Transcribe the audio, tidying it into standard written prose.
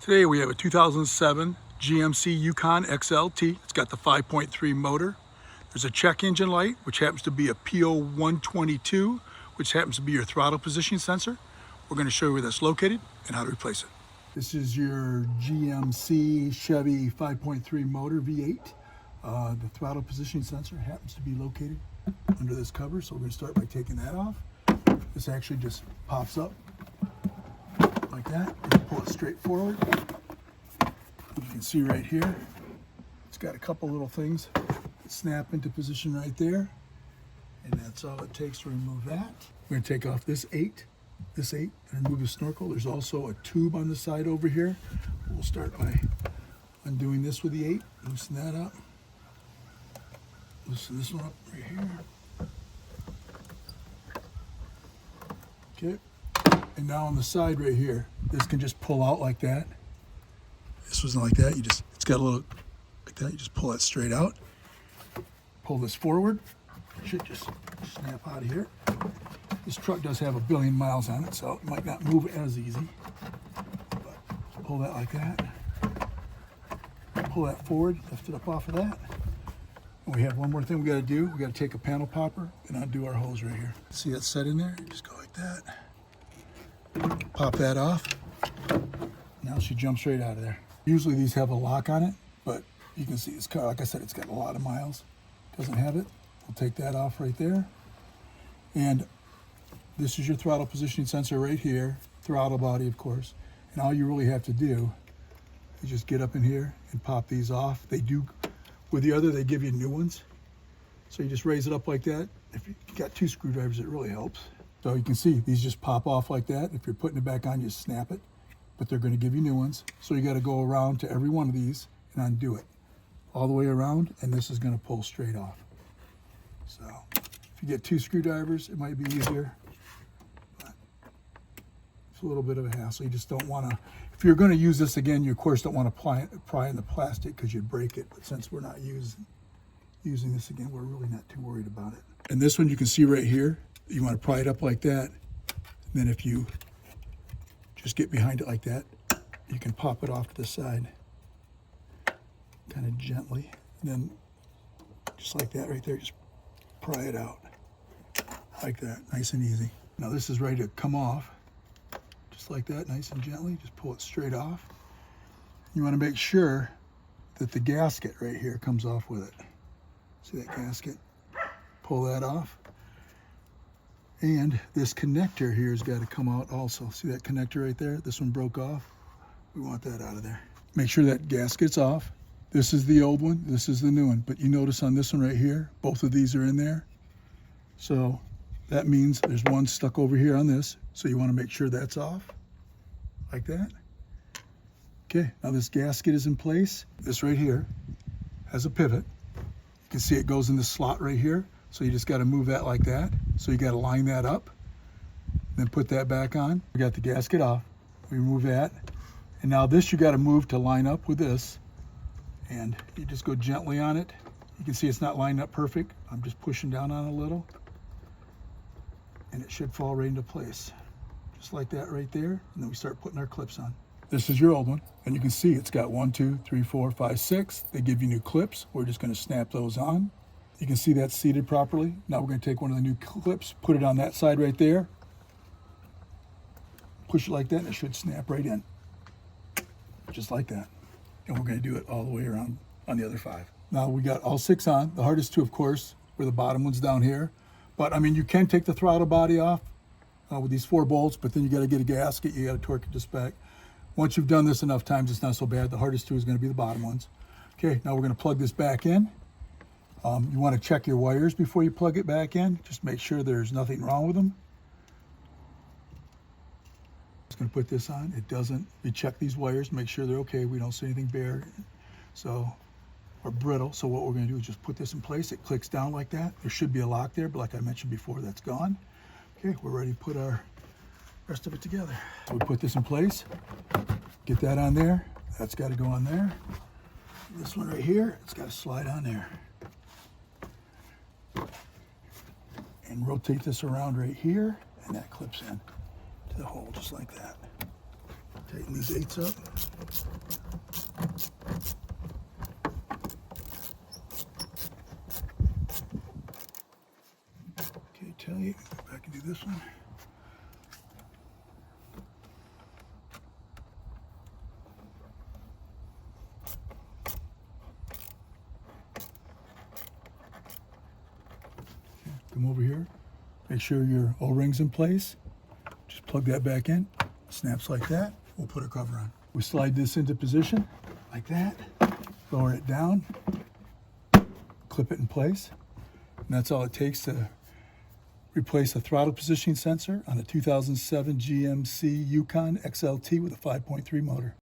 Today we have a 2007 GMC Yukon XLT. It's got the 5.3 motor. There's a check engine light, which happens to be a PO122, which happens to be your throttle positioning sensor. We're going to show you where that's located and how to replace it. This is your GMC Chevy 5.3 motor V8. The throttle positioning sensor happens to be located under this cover, so we're going to start by taking that off. This actually just pops up like that, and pull it straight forward. You can see right here, it's got a couple little things that snap into position right there, and that's all it takes to remove that. We're going to take off this 8, and remove the snorkel. There's also a tube on the side over here. We'll start by undoing this with the 8, loosen that up, loosen this one up right here. Okay. And now on the side right here, this can just pull out like that. This wasn't like that. It's got a little like that. You just pull that straight out. Pull this forward. It should just snap out of here. This truck does have 1 billion miles on it, so it might not move as easy. But pull that like that. Pull that forward. Lift it up off of that. And we have one more thing we got to do. We got to take a panel popper and undo our hose right here. See that set in there? You just go like that. Pop that off. Now she jumps right out of there. Usually these have a lock on it, but you can see this car, like I said, it's got a lot of miles. Doesn't have it. We'll take that off right there. And this is your throttle positioning sensor right here, throttle body, of course. And all you really have to do is just get up in here and pop these off. They do, with the other, they give you new ones. So you just raise it up like that. If you got 2 screwdrivers, it really helps. So you can see these just pop off like that. If you're putting it back on, you snap it, but they're going to give you new ones. So you got to go around to every one of these and undo it all the way around, and this is going to pull straight off. So if you get 2 screwdrivers, it might be easier, but it's a little bit of a hassle. You just don't want to, if you're going to use this again, you of course don't want to pry in the plastic because you'd break it. But since we're not using this again, we're really not too worried about it. And this one you can see right here, you want to pry it up like that. And then if you just get behind it like that, you can pop it off to the side, kind of gently. And then just like that right there, just pry it out like that, nice and easy. Now this is ready to come off, just like that, nice and gently. Just pull it straight off. You want to make sure that the gasket right here comes off with it. See that gasket? Pull that off. And this connector here has got to come out also. See that connector right there? This one broke off. We want that out of there. Make sure that gasket's off. This is the old one, this is the new one. But you notice on this one right here, both of these are in there. So that means there's one stuck over here on this. So you want to make sure that's off, like that. Okay, now this gasket is in place. This right here has a pivot. You can see it goes in the slot right here. So you just got to move that like that. So you got to line that up, then put that back on. We got the gasket off. We remove that. And now this you got to move to line up with this. And you just go gently on it. You can see it's not lined up perfect. I'm just pushing down on it a little. And it should fall right into place. Just like that right there. And then we start putting our clips on. This is your old one. And you can see it's got 1, 2, 3, 4, 5, 6. They give you new clips. We're just going to snap those on. You can see that's seated properly. Now we're going to take one of the new clips, put it on that side right there. Push it like that and it should snap right in. Just like that. And we're going to do it all the way around on the other 5. Now we got all 6 on. The hardest 2, of course, were the bottom ones down here. But I mean, you can take the throttle body off with these 4 bolts, but then you got to get a gasket. You got to torque it to spec. Once you've done this enough times, it's not so bad. The hardest 2 is going to be the bottom ones. Okay, now we're going to plug this back in. You want to check your wires before you plug it back in. Just make sure there's nothing wrong with them. Just going to put this on. It doesn't. We check these wires, make sure they're okay. We don't see anything bare, or brittle. So what we're going to do is just put this in place. It clicks down like that. There should be a lock there, but like I mentioned before, that's gone. Okay, we're ready to put our rest of it together. So we put this in place. Get that on there. That's got to go on there. This one right here, it's got to slide on there. And rotate this around right here, and that clips in to the hole just like that. Tighten these 8s up. Okay, tight. Go back and do this one. Okay, come over here. Make sure your O-ring's in place. Just plug that back in. Snaps like that. We'll put a cover on. We slide this into position like that. Lower it down. Clip it in place. And that's all it takes to replace a throttle positioning sensor on a 2007 GMC Yukon XLT with a 5.3 motor.